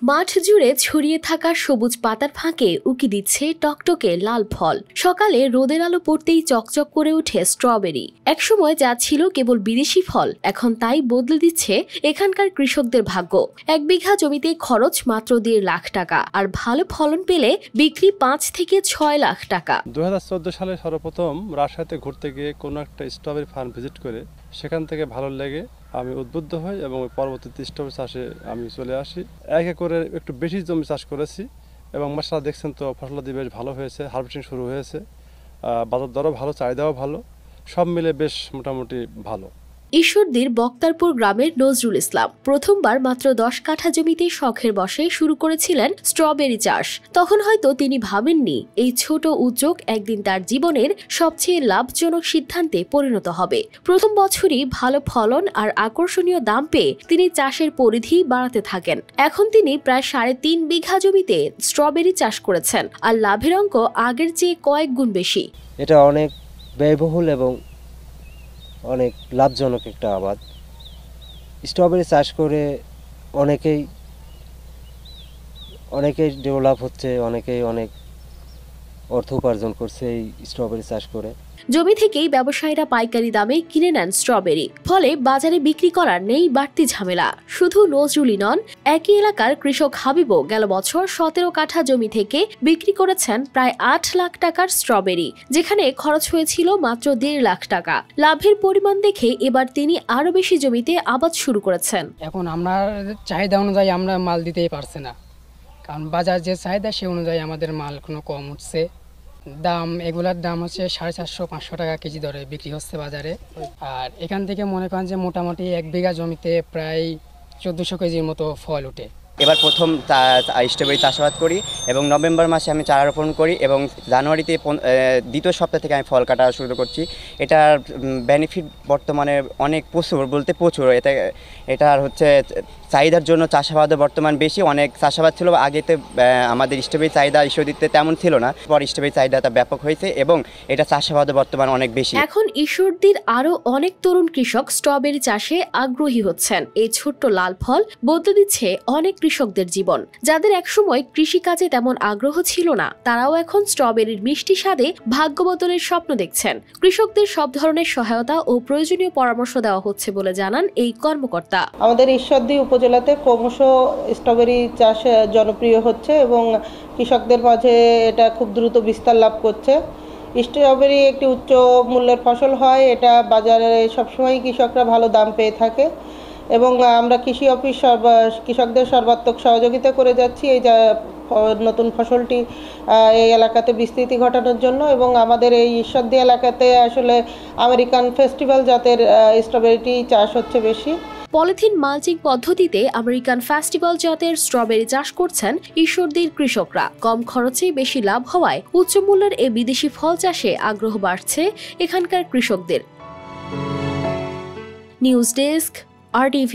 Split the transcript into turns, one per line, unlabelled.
মাঠ জুড়ে ছড়িয়ে থাকা সবুজ পাতার ফাঁকে উকি দিচ্ছে টকটকে লাল ফল। সকালে রোদের আলো পড়তেই চকচক করে ওঠে স্ট্রবেরি। একসময় যা ছিল কেবল বিদেশি ফল, এখন তাই বদলে দিচ্ছে এখানকার কৃষকদের ভাগ্য। 1 বিঘা জমিতে খরচ মাত্র 1.5 লাখ টাকা, আর ভালো ফলন পেলে বিক্রি 5 থেকে 6 লাখ টাকা।
2014 সালে সর্বপ্রথম রাজশাহীতে ঘুরতে গিয়ে কোনো একটা স্ট্রবেরি ফার্ম ভিজিট করে সেখান থেকে ভালো লেগে আমি উদ্বুদ্ধ হই এবং পরবর্তীতে স্ট্রবেরি চাষে আমি চলে আসি। 1 একরে একটু বেশি জমি চাষ করেছি এবং মাশাআল্লাহ দেখছেন তো ফসলাদি বেশ ভালো হয়েছে, হারভেস্টিং শুরু হয়েছে, বাজার দরও ভালো, চাহিদাও ভালো, সব মিলে বেশ মোটামুটি ভালো।
ঈশ্বরদীর বক্তারপুর গ্রামের নজরুল ইসলাম প্রথমবার মাত্র 10 কাঠা জমিতে শখের বশে শুরু করেছিলেন স্ট্রবেরি চাষ। তখন হয়তো তিনি ভাবেননি এই ছোট উদ্যোগ একদিন তার জীবনের সবচেয়ে লাভজনক সিদ্ধান্তে পরিণত হবে। প্রথম বছরই ভালো ফলন আর আকর্ষণীয় দাম পেয়ে তিনি চাষের পরিধি বাড়াতে থাকেন। এখন তিনি প্রায় 3.5 বিঘা জমিতে স্ট্রবেরি চাষ করেছেন, আর লাভের অঙ্ক আগের চেয়ে কয়েক গুণ বেশি।
এটা অনেক ব্যয়বহুল এবং অনেক লাভজনক একটা আবাদ। স্ট্রবেরি চাষ করে অনেকেই ডেভেলপ হচ্ছে, অনেকেই অনেক অর্থ উপার্জন করছে এই স্ট্রবেরি চাষ করে।
জমি থেকেই ব্যবসায়ীরা পাইকারি দামে কিনে নেন স্ট্রবেরি, ফলে বাজারে বিক্রি করার নেই বাড়তি ঝামেলা। শুধু নজরুলই নন, একই এলাকার কৃষক হাবিবও গেল বছর 17 কাঠা জমি থেকে বিক্রি করেছেন প্রায় 8 লাখ টাকার স্ট্রবেরি, যেখানে খরচ হয়েছিল মাত্র 1.5 লাখ টাকা। লাভের পরিমাণ দেখে এবার তিনি আরো বেশি জমিতে আবাদ শুরু করেছেন।
এখন আমরা চাহিদা অনুযায়ী আমরা মাল দিতেই পারছি না, কারণ বাজার যে চাহিদা সে অনুযায়ী আমাদের মাল কোনো কম উঠছে। দাম এগুলার দাম হচ্ছে 450-500 টাকা কেজি দরে বিক্রি হচ্ছে বাজারে। আর এখান থেকে মনে করেন যে মোটামুটি 1 বিঘা জমিতে প্রায় 1400 কেজির মতো ফল ওঠে।
এবার প্রথম স্ট্রবেরি চাষাবাদ করি এবং নভেম্বর মাসে আমি চারা রোপণ করি এবং জানুয়ারিতে দ্বিতীয় সপ্তাহ থেকে আমি ফল কাটা শুরু করছি। এটার বেনিফিট বর্তমানে অনেক প্রচুর। এটার হচ্ছে চাহিদার জন্য চাষাবাদও বর্তমান বেশি। অনেক চাষাবাদ ছিল আগেতে, আমাদের স্ট্রবেরি চাহিদা ঈশ্বরদীতে তেমন ছিল না, পর স্ট্রবেরি চাহিদাটা ব্যাপক হয়েছে এবং এটা চাষাবাদও বর্তমান অনেক বেশি।
এখন ঈশ্বরদীর আরো অনেক তরুণ কৃষক স্ট্রবেরি চাষে আগ্রহী হচ্ছেন। এই ছোট্ট লাল ফল বদলে দিচ্ছে অনেক কৃষকদের জীবন। যাদের একসময় কৃষিকাজে তেমন আগ্রহ ছিল না, তারাও এখন স্ট্রবেরির মিষ্টি স্বাদে ভাগ্য বদলের স্বপ্ন দেখছেন। কৃষকদের সব ধরনের সহায়তা ও প্রয়োজনীয় পরামর্শ দেওয়া হচ্ছে বলে জানান এই কর্মকর্তা।
আমাদের ঈশ্বরদী উপজেলাতে ক্রমশ স্ট্রবেরি চাষ জনপ্রিয় হচ্ছে এবং কৃষকদের মাঝে এটা খুব দ্রুত বিস্তার লাভ করছে। স্ট্রবেরি একটি উচ্চ মূল্যের ফসল হয়, এটা বাজারে সবসময় কৃষকরা ভালো দাম পেয়ে থাকে এবং আমরা কৃষি অফিস কৃষকদের সর্বাত্মক সহযোগিতা করে যাচ্ছি এই নতুন ফসলটি এই এলাকাতে বিস্তৃতি ঘটানোর জন্য। এবং আমাদের এই ঈশ্বরদী এলাকাতে আসলে আমেরিকান ফেস্টিভ্যাল জাতের স্ট্রবেরিটি চাষ হচ্ছে বেশি।
পলিথিন মালচিং পদ্ধতিতে আমেরিকান ফেস্টিভ্যাল জাতের স্ট্রবেরি চাষ করছেন ঈশ্বরদীর কৃষকরা। কম খরচে বেশি লাভ হওয়ায় উচ্চ মূল্যের এই বিদেশি ফল চাষে আগ্রহ বাড়ছে এখানকার কৃষকদের। News desk, RTV।